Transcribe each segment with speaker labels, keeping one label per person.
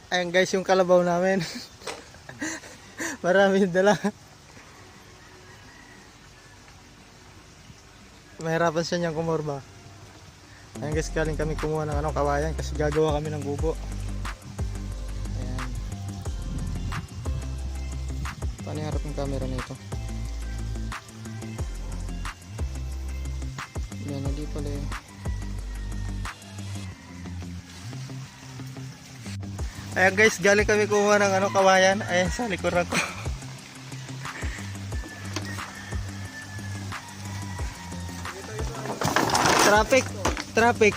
Speaker 1: Ayan guys, yung kalabaw namin. Marami dala. Mahirapan siya niyang kumorba. Ayan guys, galing kami kumuha ng kawayan kasi gagawa kami ng gubo. Ayan. Paano harap yung camera nito? Ayan, hindi pala yun. Ayan guys, galing kami kumuha ng kawayan. Ayan sa likuran ko. Traffic.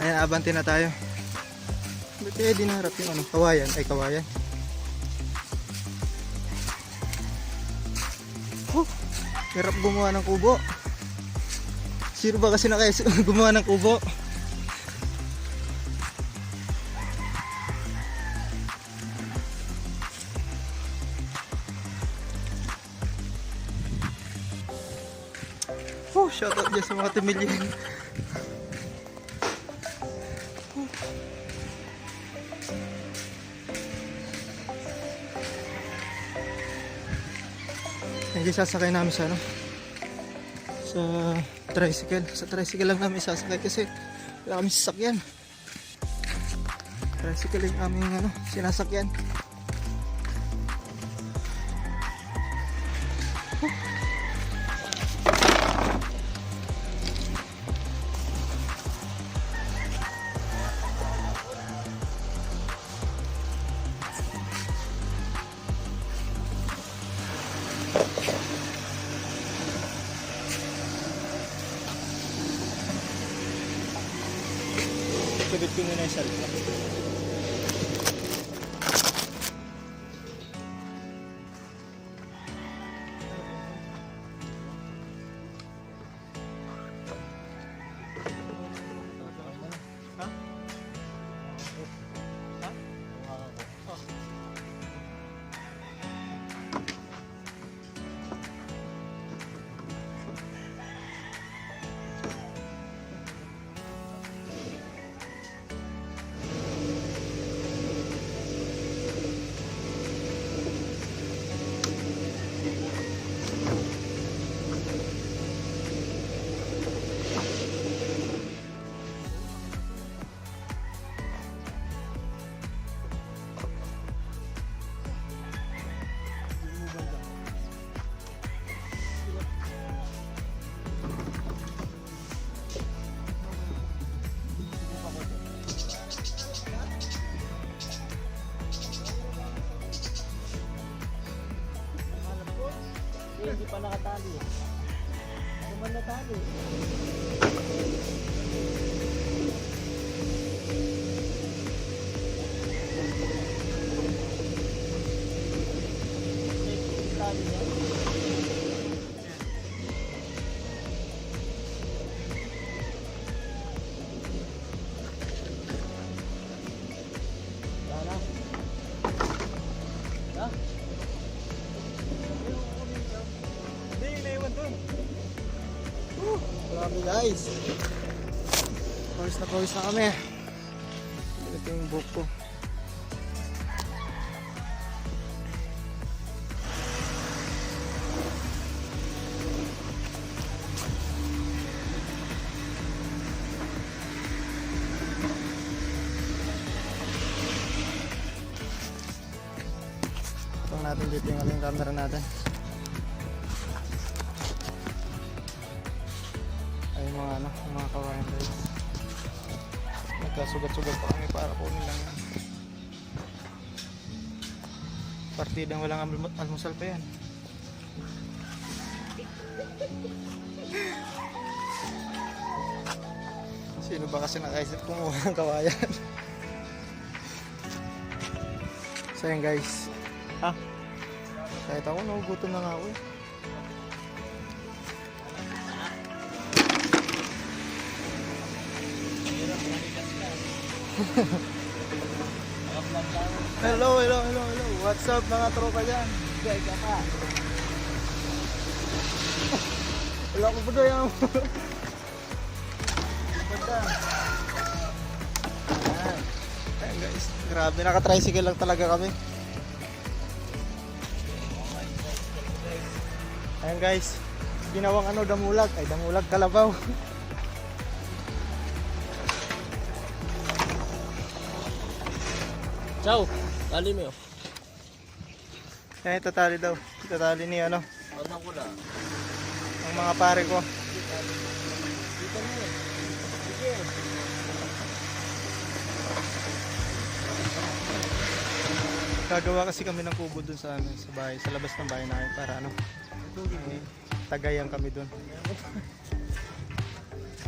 Speaker 1: Ayan, abante na tayo. Ba't kaya dinaharap yung kawayan? Ay, kawayan. Hirap gumawa ng kubo. Sino ba kasi gumawa ng kubo? Shoutout dyan sa mga timilyon. Hindi sasakay namin sa sa tricycle. Sa tricycle lang namin sasakay kasi wala kami sasakyan. Tricycle yung aming sinasakyan. Sabit ko muna yung salita. Hindi pa nakatali. Naman natali. Grabe guys, pawis na kami. Ito yung buhok ko. Itong natin dito yung camera natin. Mga kawayan guys, nagkasugat-sugat pa kami para kunin lang yan. Partidang walang almusal pa yan. Sino ba kasi nakaisip kumuha ng kawayan? So yan guys, kahit ako nagugutom na nga ako eh. Hello. What's up mga tropa dyan? Gaya ka. Wala ko ba doon yung banda? Guys, grabe, naka-tricycle lang talaga kami. Ayan guys, ginawang ano, damulag. Ay, damulag kalabaw.
Speaker 2: Ciao, tali mo yun.
Speaker 1: Ayan, itatali daw. Itatali ni ano,
Speaker 2: Ano ko na?
Speaker 1: ang mga pare ko.
Speaker 2: Dito mo yun. Sige.
Speaker 1: Gagawa kasi kami ng kubo dun sa, ano, sa bahay, sa labas ng bahay namin para ano, eh, tagayan kami dun.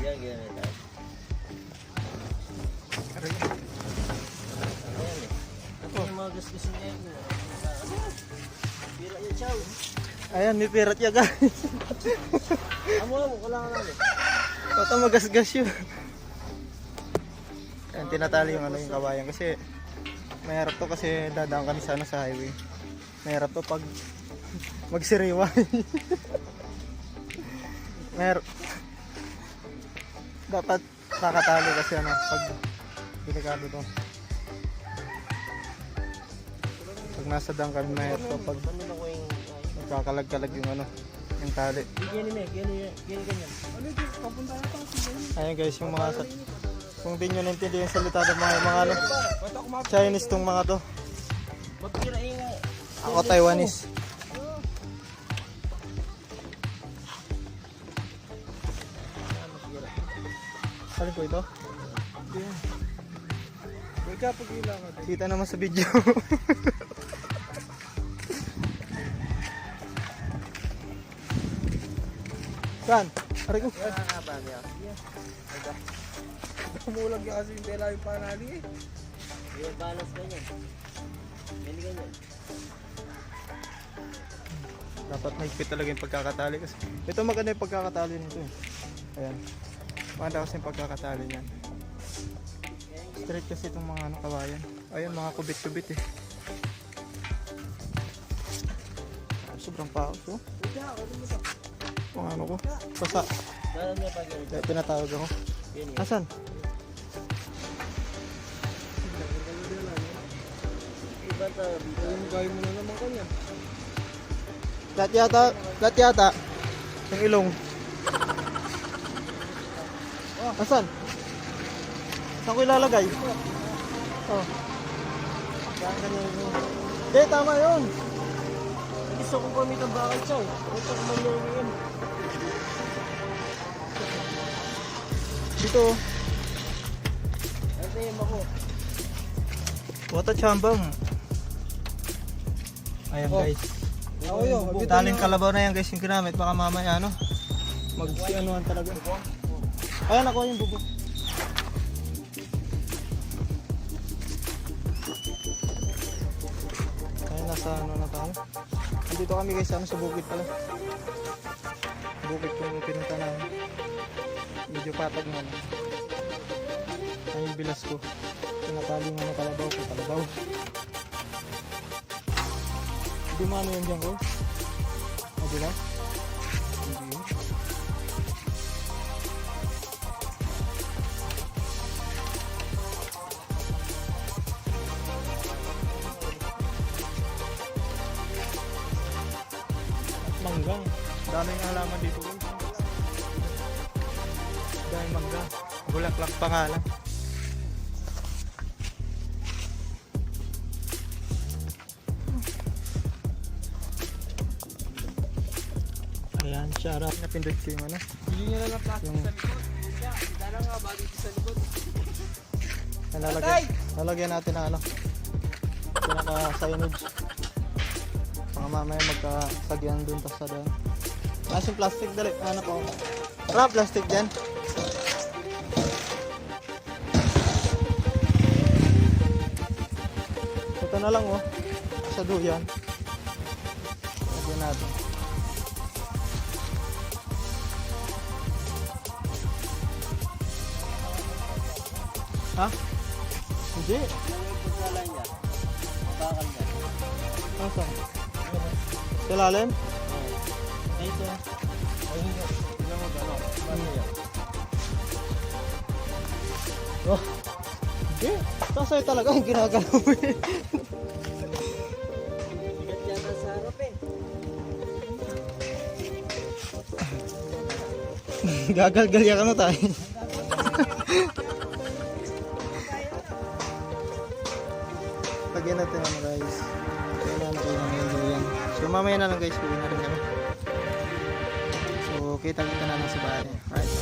Speaker 2: Yan, ganyan tayo.
Speaker 1: Aray.
Speaker 2: Ayan eh. Ito yung mga gusto niya yun. Pira yun, ciao.
Speaker 1: Ayan, may pirat ya guys.
Speaker 2: Amo, kailangan namin.
Speaker 1: Bata magasgas yun. Ayan, tinatali yung ano, yung kawayan kasi mahirap to kasi dadaan kami sa ano, sa highway. Mahirap to pag magsiriwa. Mahirap. Dapat nakatali kasi ano, pag delikado to. Pag nasa daan kami mahirap to pag
Speaker 2: Ano na ko yung...
Speaker 1: nagkakalag-kalag yung ano, yung tali.
Speaker 2: Ganyan eh, ganyan. Ano yung papunta na ito?
Speaker 1: Ayan guys, yung mga kung di nyo naintindihan yung salita ng mga ano, Chinese tong mga to.
Speaker 2: Magpira yung...
Speaker 1: Ako Taiwanese. Alin ko ito? Kita naman sa video. Saan? Aray ko.
Speaker 3: Kumulag niya kasi yung tela yung panali eh.
Speaker 2: Yung balance ganyan. Ganyan.
Speaker 1: Dapat mahigpit talaga yung pagkakatali kasi ito maganda yung pagkakatali nito eh. Ayan. Maganda kasi yung pagkakatali niyan. Straight kasi itong mga ano, kawayan. Ayun, mga kubit-kubit eh. Sobrang paos oh. Kung ano ko. Basa.
Speaker 2: Saan niya pa ganyan?
Speaker 1: Kaya tinatawag ako.
Speaker 2: Ganyan.
Speaker 1: Asan?
Speaker 2: Iba tayo dito.
Speaker 3: Yung gaya mo na naman kanya.
Speaker 1: Lahat yata. Yung ilong. Asan? Saan ko ilalagay? Oh. Eh, tama yun.
Speaker 2: Gusto kong gamit ang bakal siya. Gusto kong mangyari yun.
Speaker 1: Dito.
Speaker 2: Ito yung ako.
Speaker 1: Wata chambang. Ayan
Speaker 3: Oh.
Speaker 1: guys.
Speaker 3: Ako yun.
Speaker 1: Taling kalabaw na yan guys yung ginamit. Baka mamaya ano. Mag-anuhan talaga. Ayan ako yung bubok. Ayan nasa ano na tayo. Nandito kami guys ano, sa bukid pala. Bukid ko yung pinunta namin. Medyo patag na lang. Ayan yung bilas ko. Tinatali mo na kalabaw ko. Kalabaw. Hindi mo ano yun dyan ko? Mabilas? Hindi yun. Mangga. Daming halaman dito guys. Daming mangga. Bulaklak pa nga lang. Ayan, shout out. Napindot ko yung ano.
Speaker 3: Bili niya na ng plastic
Speaker 1: Yung-
Speaker 3: sa likod. Kaya, dala nga ba dito sa likod?
Speaker 1: Lalagyan natin ng ano. Pinaka-signage. Mga mamaya magkasagyan dun tas sa daan. Nasa yung plastic dali. Ano po? Wala plastic dyan. Ito na lang oh. Sa duyan. Lagyan natin. Ha? Hindi.
Speaker 2: Yung pagkala niya. Bakal niya.
Speaker 1: Nasaan? Sa ilalim?
Speaker 2: Dito. Ay, hindi. Tignan mo gano'n. Ano yan?
Speaker 1: Oh. Eh, sasay talaga yung ginagalaw eh.
Speaker 2: Bigat yata sa harap eh.
Speaker 1: Gagal-galya ka na tayo. Lagyan natin ano guys. Kailangan na kayo ng yan. So mamaya na lang guys, uwi na rin kami. So kita-kita na lang sa bahay. Alright.